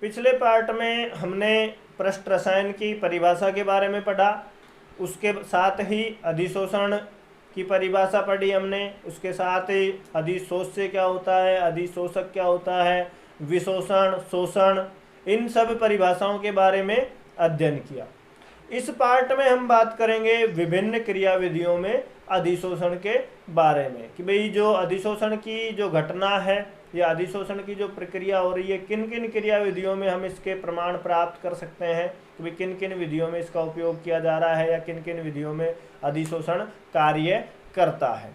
पिछले पार्ट में हमने पृष्ठ रसायन की परिभाषा के बारे में पढ़ा, उसके साथ ही अधिशोषण की परिभाषा पढ़ी हमने, उसके साथ ही अधिशोष्य क्या होता है, अधिशोषक क्या होता है, विशोषण, शोषण, इन सब परिभाषाओं के बारे में अध्ययन किया। इस पार्ट में हम बात करेंगे विभिन्न क्रियाविधियों में अधिशोषण के बारे में कि भाई जो अधिशोषण की जो घटना है या अधिशोषण की जो प्रक्रिया हो रही है, किन किन क्रियाविधियों में हम इसके प्रमाण प्राप्त कर सकते हैं कि भाई किन किन विधियों में इसका उपयोग किया जा रहा है या किन किन विधियों में अधिशोषण कार्य करता है।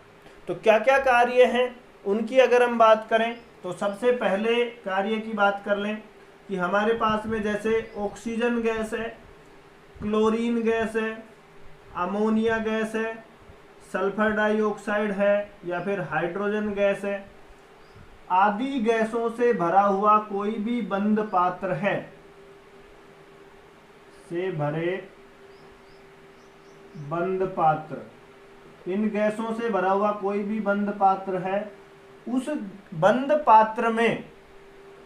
तो क्या क्या कार्य हैं उनकी अगर हम बात करें तो सबसे पहले कार्य की बात कर लें कि हमारे पास में जैसे ऑक्सीजन गैस है, क्लोरीन गैस है, अमोनिया गैस है, सल्फर डाइऑक्साइड है या फिर हाइड्रोजन गैस है, आदि गैसों से भरा हुआ कोई भी बंद पात्र है, से भरे बंद पात्र, इन गैसों से भरा हुआ कोई भी बंद पात्र है, उस बंद पात्र में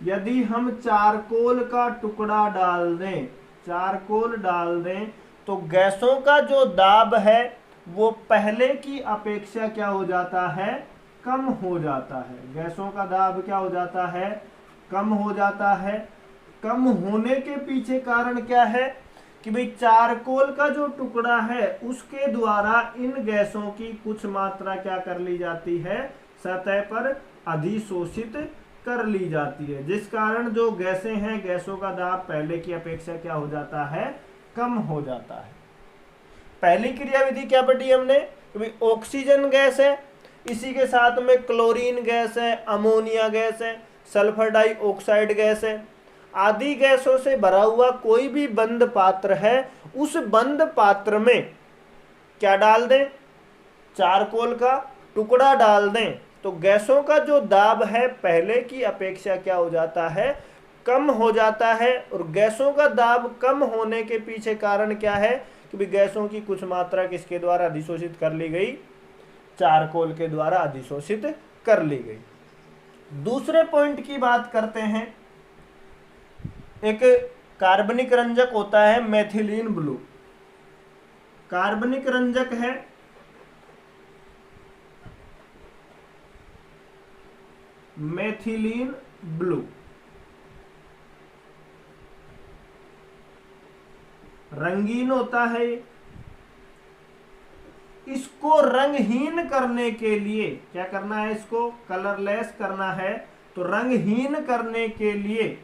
यदि हम चारकोल का टुकड़ा डाल दें, चारकोल डाल दें, तो गैसों का जो दाब है वो पहले की अपेक्षा क्या हो जाता है, कम हो जाता है। गैसों का दाब क्या हो जाता है, कम हो जाता है। कम होने के पीछे कारण क्या है कि भाई चारकोल का जो टुकड़ा है उसके द्वारा इन गैसों की कुछ मात्रा क्या कर ली जाती है, सतह पर अधिशोषित कर ली जाती है, जिस कारण जो गैसें हैं गैसों का दाब पहले की अपेक्षा क्या हो जाता है, कम हो जाता है। पहली क्रियाविधि क्या पढ़ी हमने, ऑक्सीजन गैस है, इसी के साथ में क्लोरीन गैस है, अमोनिया गैस है, सल्फर डाइऑक्साइड गैस है, आदि गैसों से भरा हुआ कोई भी बंद पात्र है, उस बंद पात्र में क्या डाल दें, चारकोल का टुकड़ा डाल दें, तो गैसों का जो दाब है पहले की अपेक्षा क्या हो जाता है, कम हो जाता है। और गैसों का दाब कम होने के पीछे कारण क्या है कि भी गैसों की कुछ मात्रा किसके द्वारा अधिशोषित कर ली गई, चारकोल के द्वारा अधिशोषित कर ली गई। दूसरे पॉइंट की बात करते हैं, एक कार्बनिक रंजक होता है मेथिलीन ब्लू, कार्बनिक रंजक है, मेथिलीन ब्लू, रंगीन होता है। इसको रंगहीन करने के लिए क्या करना है, इसको कलरलेस करना है, तो रंगहीन करने के लिए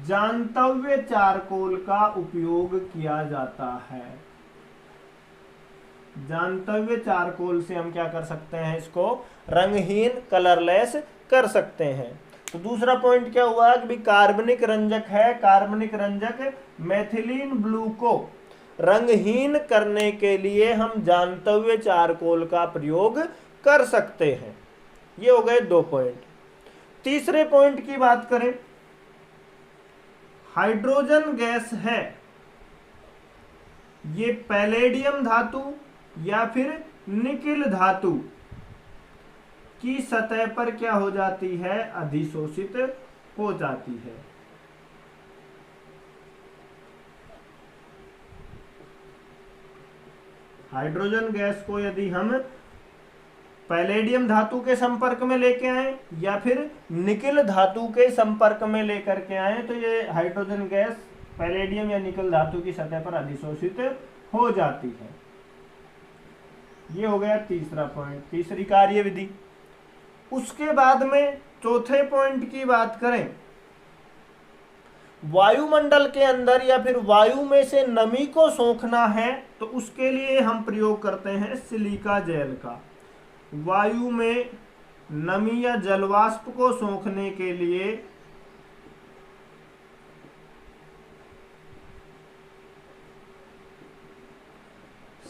जांतव्य चारकोल का उपयोग किया जाता है। जांतव्य चारकोल से हम क्या कर सकते हैं, इसको रंगहीन कलरलेस कर सकते हैं। तो दूसरा पॉइंट क्या हुआ कि भाई कार्बनिक रंजक है, कार्बनिक रंजक मेथिलीन ब्लू को रंगहीन करने के लिए हम जांतव्य चारकोल का प्रयोग कर सकते हैं। ये हो गए दो पॉइंट। तीसरे पॉइंट की बात करें, हाइड्रोजन गैस है, ये पैलेडियम धातु या फिर निकिल धातु की सतह पर क्या हो जाती है, अधिशोषित हो जाती है। हाइड्रोजन गैस को यदि हम पैलेडियम धातु के संपर्क में लेके आए या फिर निकिल धातु के संपर्क में लेकर के आए, तो ये हाइड्रोजन गैस पैलेडियम या निकिल धातु की सतह पर अधिशोषित हो जाती है। ये हो गया तीसरा पॉइंट, तीसरी कार्यविधि। उसके बाद में चौथे पॉइंट की बात करें, वायुमंडल के अंदर या फिर वायु में से नमी को सोखना है, तो उसके लिए हम प्रयोग करते हैं सिलिका जेल का। वायु में नमी या जलवाष्प को सोखने के लिए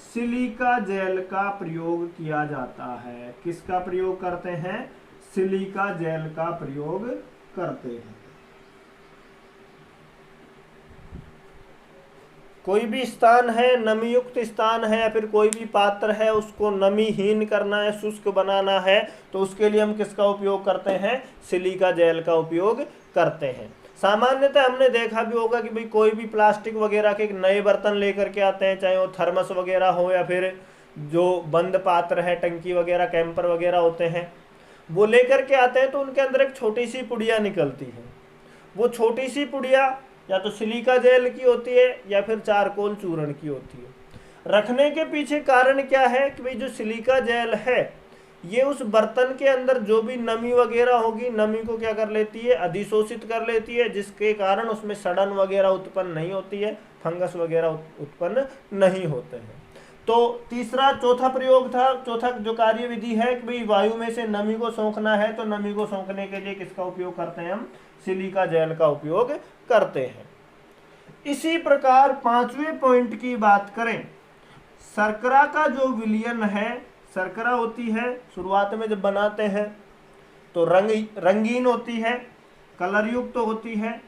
सिलिका जेल का प्रयोग किया जाता है। किसका प्रयोग करते हैं, सिलिका जेल का प्रयोग करते हैं। कोई भी स्थान है, नमी युक्त स्थान है या फिर कोई भी पात्र है, उसको नमीहीन करना है, शुष्क बनाना है, तो उसके लिए हम किसका उपयोग करते हैं? सिलिका जेल का उपयोग करते हैं। सामान्यतः हमने देखा भी होगा कि भाई कोई भी प्लास्टिक वगैरह के नए बर्तन लेकर के आते हैं, चाहे वो थर्मस वगैरह हो या फिर जो बंद पात्र है, टंकी वगैरह, कैंपर वगैरह होते हैं, वो लेकर के आते हैं तो उनके अंदर एक छोटी सी पुड़िया निकलती है। वो छोटी सी पुड़िया या तो सिलिका जेल की होती है या फिर चारकोल चूर्ण की होती है। रखने के पीछे कारण क्या है कि भाई जो सिलिका जेल है ये उस बर्तन के अंदर जो भी नमी वगैरह होगी, नमी को क्या कर लेती है? अधिशोषित कर लेती है, जिसके कारण उसमें सड़न वगैरह उत्पन्न नहीं होती है, फंगस वगैरह उत्पन्न नहीं होते हैं। तो चौथा प्रयोग था, चौथा जो कार्य विधि है कि भाई वायु में से नमी को सोखना है, तो नमी को सोखने के लिए किसका उपयोग करते हैं? हम सिलिका जेल का उपयोग करते हैं। इसी प्रकार पांचवें पॉइंट की बात करें, शर्करा का जो विलयन है, शर्करा होती है शुरुआत में जब बनाते हैं तो रंगीन होती है, कलर युक्त तो होती है।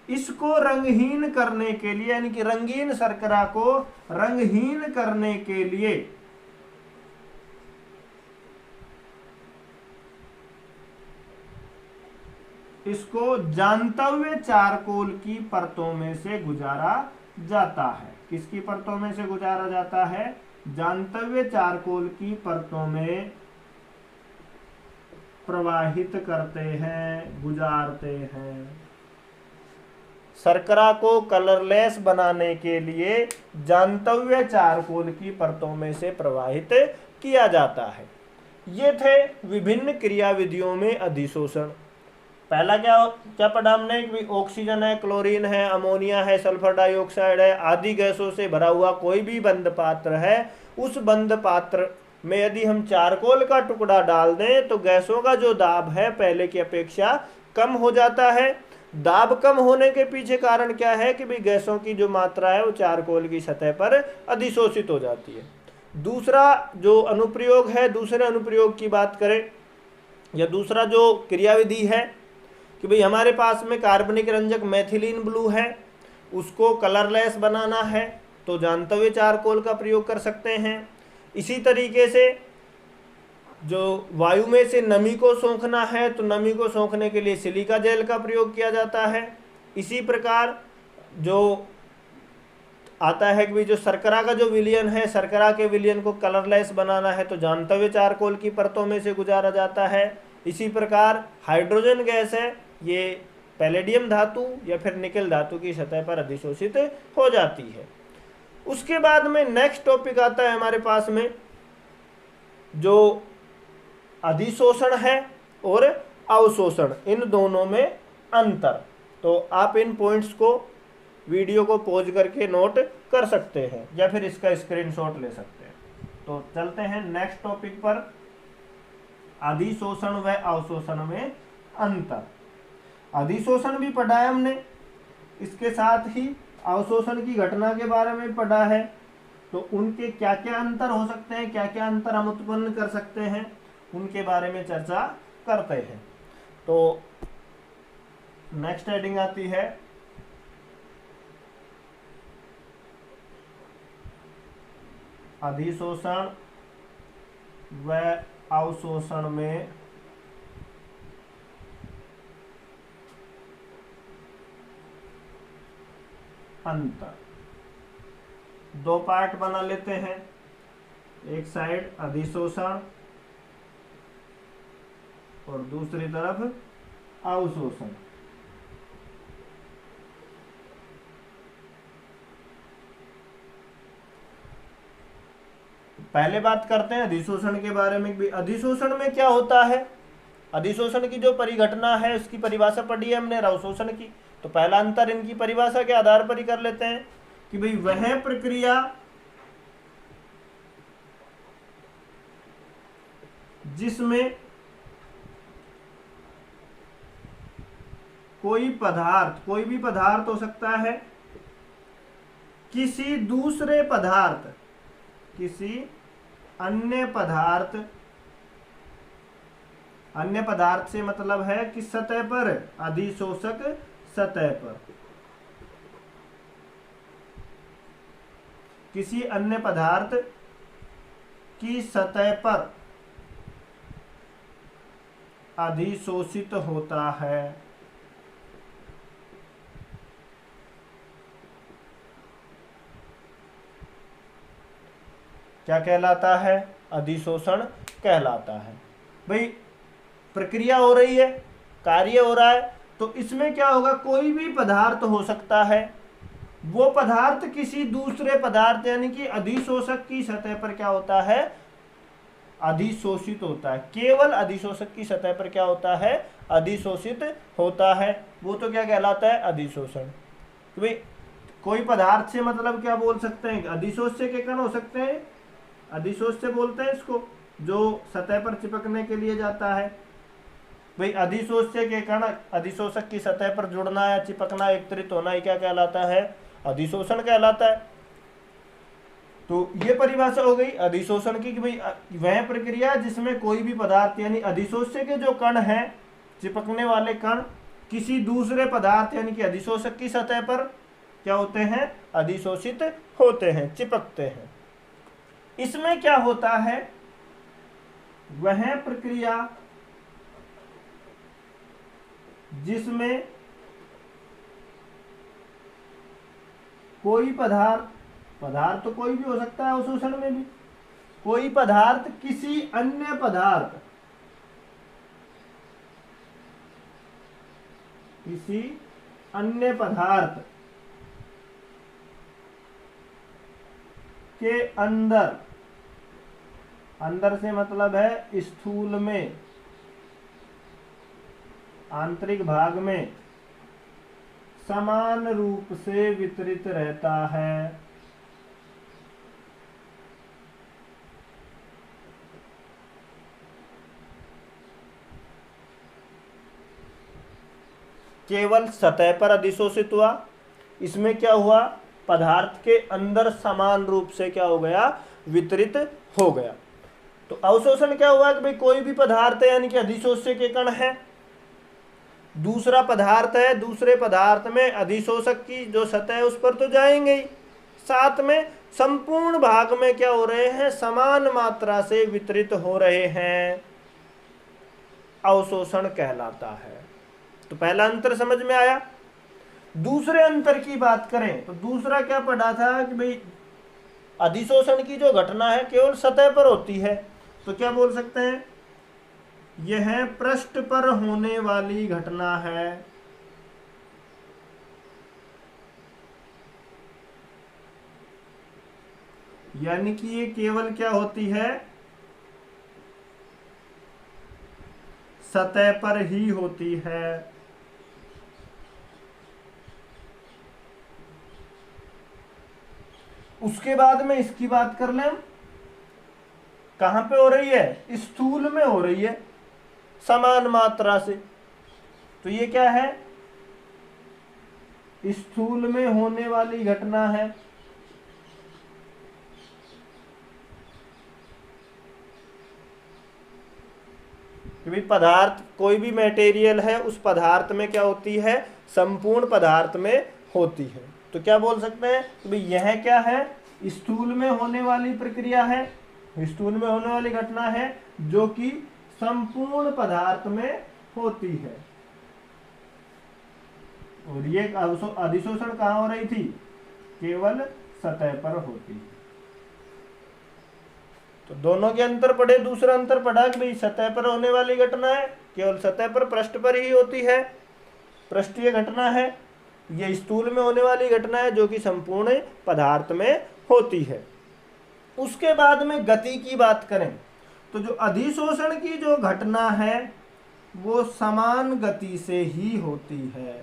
इसको रंगहीन करने के लिए, यानी कि रंगीन शर्करा को रंगहीन करने के लिए इसको जांतव्य चारकोल की परतों में से गुजारा जाता है। किसकी परतों में से गुजारा जाता है? जांतव्य चारकोल की परतों में प्रवाहित करते हैं, गुजारते हैं। शर्करा को कलरलेस बनाने के लिए जांतव्य चारकोल की परतों में से प्रवाहित किया जाता है। ये थे विभिन्न क्रियाविधियों में अधिशोषण। पहला क्या पढ़ा हमने? कि ऑक्सीजन है, क्लोरीन है, अमोनिया है, सल्फर डाइऑक्साइड है आदि गैसों से भरा हुआ कोई भी बंद पात्र है, उस बंद पात्र में यदि हम चारकोल का टुकड़ा डाल दें तो गैसों का जो दाब है पहले की अपेक्षा कम हो जाता है। दाब कम होने के पीछे कारण क्या है कि भाई गैसों की जो मात्रा है वो चारकोल की सतह पर अधिशोषित हो जाती है। दूसरा जो अनुप्रयोग है, दूसरे अनुप्रयोग की बात करें या दूसरा जो क्रियाविधि है कि भाई हमारे पास में कार्बनिक रंजक मेथिलीन ब्लू है, उसको कलरलेस बनाना है तो जांतव्य चारकोल का प्रयोग कर सकते हैं। इसी तरीके से जो वायु में से नमी को सोखना है तो नमी को सोखने के लिए सिलिका जेल का प्रयोग किया जाता है। इसी प्रकार जो आता है कि जो शर्करा का जो विलयन है, शर्करा के विलयन को कलरलेस बनाना है तो जांतव्य चारकोल की परतों में से गुजारा जाता है। इसी प्रकार हाइड्रोजन गैस है, ये पैलेडियम धातु या फिर निकेल धातु की सतह पर अधिशोषित हो जाती है। उसके बाद में नेक्स्ट टॉपिक आता है हमारे पास में जो अधिशोषण है और अवशोषण, इन दोनों में अंतर। तो आप इन पॉइंट्स को वीडियो को पॉज करके नोट कर सकते हैं या फिर इसका स्क्रीनशॉट ले सकते हैं। तो चलते हैं नेक्स्ट टॉपिक पर, अधिशोषण व अवशोषण में अंतर। अधिशोषण भी पढ़ा है हमने, इसके साथ ही अवशोषण की घटना के बारे में पढ़ा है। तो उनके क्या क्या अंतर हो सकते हैं, क्या क्या अंतर हम उत्पन्न कर सकते हैं, उनके बारे में चर्चा करते हैं। तो नेक्स्ट हेडिंग आती है अधिशोषण व अवशोषण में अंतर। दो पार्ट बना लेते हैं, एक साइड अधिशोषण और दूसरी तरफ अवशोषण। पहले बात करते हैं अधिशोषण के बारे में। अधिशोषण में क्या होता है, अधिशोषण की जो परिघटना है उसकी परिभाषा पढ़ी है हमने, अवशोषण की। तो पहला अंतर इनकी परिभाषा के आधार पर ही कर लेते हैं कि भाई वह प्रक्रिया जिसमें कोई भी पदार्थ हो सकता है, किसी दूसरे पदार्थ, किसी अन्य पदार्थ से मतलब है कि सतह पर, अधिशोषक सतह पर किसी अन्य पदार्थ की सतह पर अधिशोषित होता है। क्या कहलाता है? अधिशोषण कहलाता है। भाई प्रक्रिया हो रही है, कार्य हो रहा है, तो इसमें क्या होगा, कोई भी पदार्थ हो सकता है, वो पदार्थ किसी दूसरे पदार्थ यानी कि अधिशोषक की सतह पर क्या होता है, अधिशोषित होता है। केवल अधिशोषक की सतह पर क्या होता है, अधिशोषित होता है। वो तो क्या कहलाता है, अधिशोषण। तो भाई कोई पदार्थ से मतलब क्या बोल सकते हैं, अधिशोष्य के कण हो सकते हैं, अधिशोष्य बोलते हैं इसको, जो सतह पर चिपकने के लिए जाता है। भाई अधिशोष्य के कण अधिशोषक की सतह पर जुड़ना या चिपकना, एकत्रित होना, ये क्या कहलाता है, अधिशोषण कहलाता है। तो ये परिभाषा हो गई अधिशोषण की कि भाई वह प्रक्रिया जिसमें कोई भी पदार्थ यानी अधिशोष्य के जो कण हैं, चिपकने वाले कण, किसी दूसरे पदार्थ यानी कि अधिशोषक की सतह पर क्या होते हैं, अधिशोषित होते हैं, चिपकते हैं। इसमें क्या होता है, वह प्रक्रिया जिसमें कोई पदार्थ तो कोई भी हो सकता है अवशोषण में भी, कोई पदार्थ किसी अन्य पदार्थ के अंदर से मतलब है स्थूल में, आंतरिक भाग में समान रूप से वितरित रहता है। केवल सतह पर अधिशोषित हुआ, इसमें क्या हुआ, पदार्थ के अंदर समान रूप से क्या हो गया, वितरित हो गया। तो अवशोषण क्या हुआ कि भाई कोई भी पदार्थ है यानी कि अधिशोष्य के कण है, दूसरा पदार्थ है, दूसरे पदार्थ में अधिशोषक की जो सतह है उस पर तो जाएंगे ही, साथ में संपूर्ण भाग में क्या हो रहे हैं, समान मात्रा से वितरित हो रहे हैं, अवशोषण कहलाता है। तो पहला अंतर समझ में आया। दूसरे अंतर की बात करें तो दूसरा क्या पढ़ा था कि भाई अधिशोषण की जो घटना है केवल सतह पर होती है, तो क्या बोल सकते हैं, यह पृष्ठ पर होने वाली घटना है। यानी कि ये केवल क्या होती है, सतह पर ही होती है। उसके बाद में इसकी बात कर लें, कहां पे हो रही है, स्थूल में हो रही है समान मात्रा से। तो ये क्या है, स्थूल में होने वाली घटना है। कि भाई पदार्थ कोई भी मटेरियल है, उस पदार्थ में क्या होती है, संपूर्ण पदार्थ में होती है। तो क्या बोल सकते हैं कि भाई यह क्या है, स्थूल में होने वाली प्रक्रिया है, स्थूल में होने वाली घटना है जो कि संपूर्ण पदार्थ में होती है। और ये अधिशोषण कहाँ हो रही थी, केवल सतह पर होती है। तो दोनों के अंतर पढ़े। दूसरा अंतर पढ़ा कि भाई सतह पर होने वाली घटना है केवल सतह पर, पृष्ठ पर ही होती है, पृष्ठीय घटना है। ये स्थूल में होने वाली घटना है जो कि संपूर्ण पदार्थ में होती है। उसके बाद में गति की बात करें तो जो अधिशोषण की जो घटना है वो समान गति से ही होती है।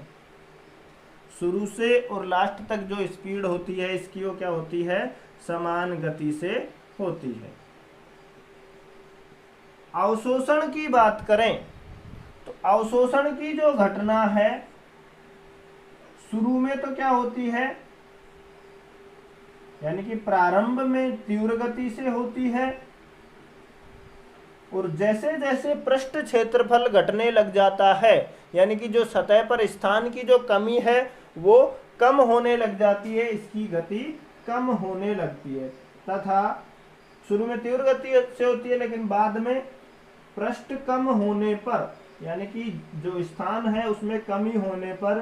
शुरू से और लास्ट तक जो स्पीड होती है इसकी वो क्या होती है, समान गति से होती है। अवशोषण की बात करें तो अवशोषण की जो घटना है शुरू में तो क्या होती है, यानी कि प्रारंभ में तीव्र गति से होती है, और जैसे जैसे पृष्ठ क्षेत्रफल घटने लग जाता है, यानी कि जो सतह पर स्थान की जो कमी है वो कम होने लग जाती है, इसकी गति कम होने लगती है तथा शुरू में तीव्र गति से होती है, लेकिन बाद में पृष्ठ कम होने पर, यानी कि जो स्थान है उसमें कमी होने पर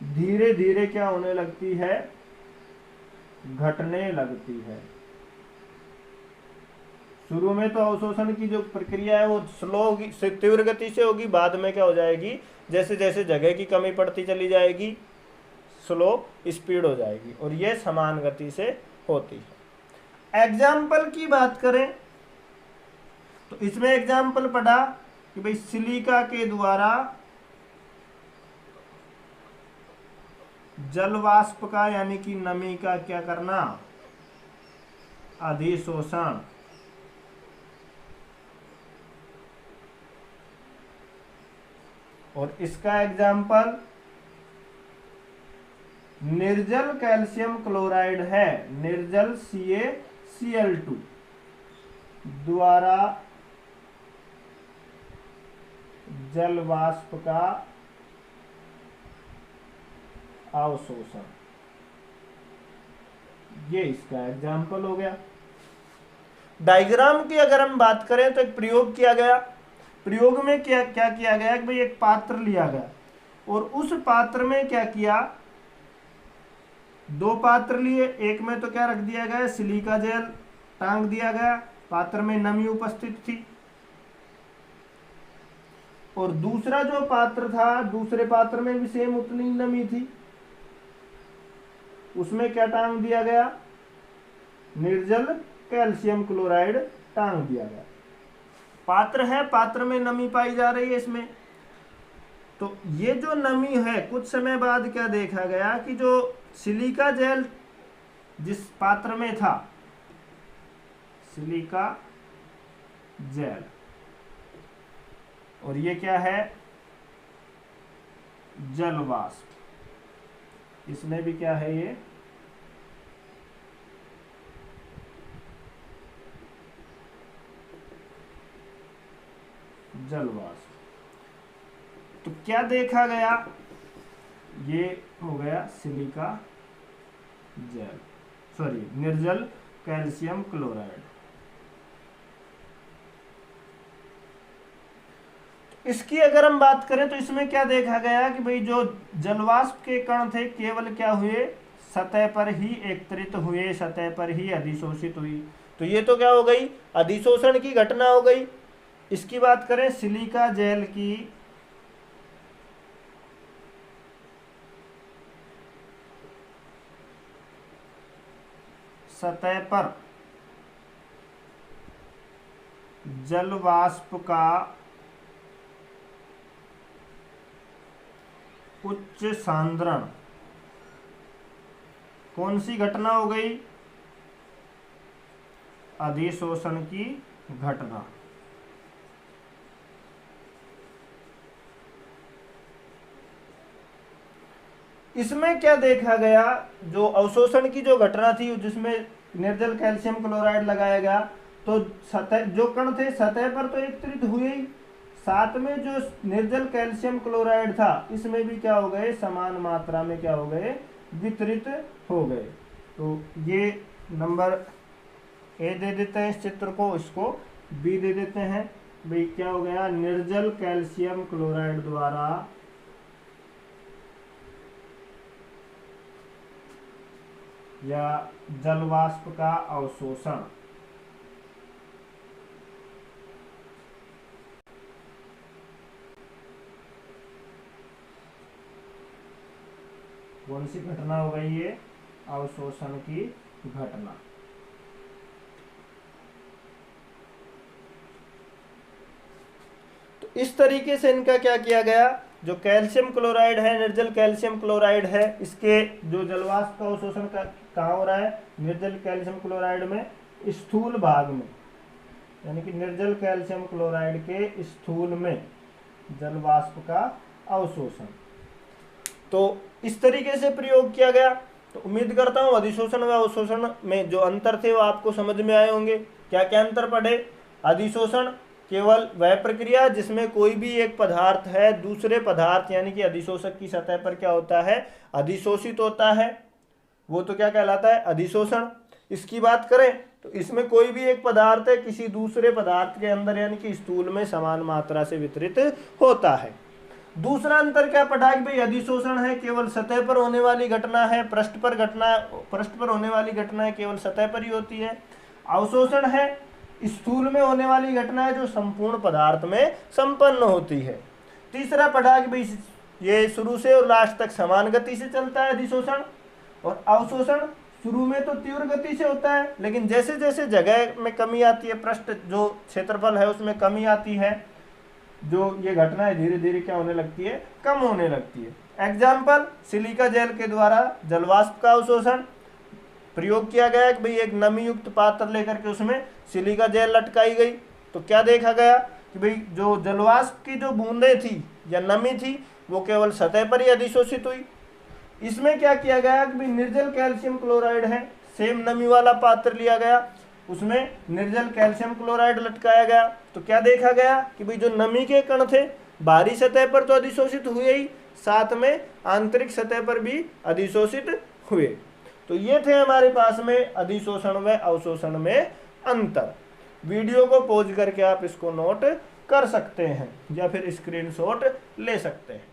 धीरे धीरे क्या होने लगती है, घटने लगती है। शुरू में तो अवशोषण की जो प्रक्रिया है वो स्लो होगी, तीव्र गति से होगी, बाद में क्या हो जाएगी, जैसे जैसे जगह की कमी पड़ती चली जाएगी स्लो स्पीड हो जाएगी, और ये समान गति से होती है। एग्जाम्पल की बात करें तो इसमें एग्जाम्पल पढ़ा कि भाई सिलिका के द्वारा जल वाष्प का यानी कि नमी का क्या करना, अधिशोषण। और इसका एग्जाम्पल निर्जल कैल्शियम क्लोराइड है, निर्जल CaCl2 द्वारा जल वाष्प का अवशोषण, ये इसका एग्जाम्पल हो गया। डायग्राम की अगर हम बात करें तो एक प्रयोग किया गया। प्रयोग में क्या क्या किया गया कि भाई एक पात्र लिया गया और उस पात्र में क्या किया, दो पात्र लिए, एक में तो क्या रख दिया गया, सिलिका जेल टांग दिया गया, पात्र में नमी उपस्थित थी, और दूसरा जो पात्र था, दूसरे पात्र में भी सेम उतनी नमी थी, उसमें क्या टांग दिया गया, निर्जल कैल्शियम क्लोराइड टांग दिया गया। पात्र है, पात्र में नमी पाई जा रही है इसमें, तो ये जो नमी है कुछ समय बाद क्या देखा गया कि जो सिलिका जेल जिस पात्र में था, सिलिका जेल, और ये क्या है, जल वाष्प, इसमें भी क्या है, ये जल वाष्प। तो क्या देखा गया, ये हो गया सिलिका जेल, सॉरी निर्जल कैल्शियम क्लोराइड। इसकी अगर हम बात करें तो इसमें क्या देखा गया कि भाई जो जलवाष्प के कण थे केवल क्या हुए, सतह पर ही एकत्रित हुए, सतह पर ही अधिशोषित हुई। तो ये तो क्या हो गई, अधिशोषण की घटना हो गई। इसकी बात करें सिलिका जेल की, सतह पर जल वाष्प का उच्च सांद्रण, कौन सी घटना हो गई, अधिशोषण की घटना। इसमें क्या देखा गया, जो अवशोषण की जो घटना थी जिसमें निर्जल कैल्शियम क्लोराइड लगाया गया, तो सतह जो कण थे सतह पर तो एकत्रित हुए ही, साथ में जो निर्जल कैल्शियम क्लोराइड था इसमें भी क्या हो गए, समान मात्रा में क्या हो गए, वितरित हो गए। तो ये नंबर ए दे देते हैं इस चित्र को, इसको बी दे देते हैं। भाई क्या हो गया, निर्जल कैल्शियम क्लोराइड द्वारा या जल वाष्प का अवशोषण। कौन सी घटना हो गई, ये अवशोषण की घटना। तो इस तरीके से इनका क्या किया गया, जो कैल्शियम क्लोराइड है, निर्जल कैल्शियम क्लोराइड है, इसके जो जलवाष्प का अवशोषण कहाँ हो रहा है, निर्जल कैल्शियम क्लोराइड में स्थूल भाग में, यानी कि निर्जल कैल्शियम क्लोराइड के स्थूल में जलवाष्प का अवशोषण। तो इस तरीके से प्रयोग किया गया। तो उम्मीद करता हूँ अधिशोषण व अवशोषण में जो अंतर थे वो आपको समझ में आए होंगे। क्या क्या अंतर पड़े, अधिशोषण केवल वह प्रक्रिया जिसमें कोई भी एक पदार्थ है दूसरे पदार्थ यानी कि अधिशोषक की सतह पर क्या होता है, अधिशोषित होता है, वो तो क्या कहलाता है, अधिशोषण। इसकी बात करें तो इसमें कोई भी एक पदार्थ है किसी दूसरे पदार्थ के अंदर यानी कि स्थूल में समान मात्रा से वितरित होता है। दूसरा अंतर क्या पढ़ा कि भाई अधिशोषण है केवल सतह पर होने वाली घटना है, पृष्ठ पर होने वाली घटना है केवल सतह पर ही होती है। अवशोषण है स्थूल में होने वाली घटना है जो संपूर्ण पदार्थ में संपन्न होती है। तीसरा पढ़ा कि भाई ये शुरू से और लास्ट तक समान गति से चलता है अधिशोषण, और अवशोषण शुरू में तो तीव्र गति से होता है लेकिन जैसे जैसे जगह में कमी आती है, पृष्ठ जो क्षेत्रफल है उसमें कमी आती है, जो ये घटनाएं धीरे धीरे क्या होने लगती है, कम होने लगती है। एग्जाम्पल, सिलिका जेल के द्वारा जलवाष्प का अवशोषण प्रयोग किया गया कि भाई एक नमी युक्त पात्र लेकर के उसमें सिलिका जेल लटकाई गई तो क्या देखा गया कि भाई जो जलवाष्प की जो बूंदें थी या नमी थी वो केवल सतह पर ही अधिशोषित हुई। इसमें क्या किया गया कि भाई निर्जल कैल्शियम क्लोराइड है, सेम नमी वाला पात्र लिया गया, उसमें निर्जल कैल्शियम क्लोराइड लटकाया गया तो क्या देखा गया कि भाई जो नमी के कण थे बाहरी सतह पर तो अधिशोषित हुए ही, साथ में आंतरिक सतह पर भी अधिशोषित हुए। तो ये थे हमारे पास में अधिशोषण व अवशोषण में अंतर। वीडियो को पॉज करके आप इसको नोट कर सकते हैं या फिर स्क्रीनशॉट ले सकते हैं।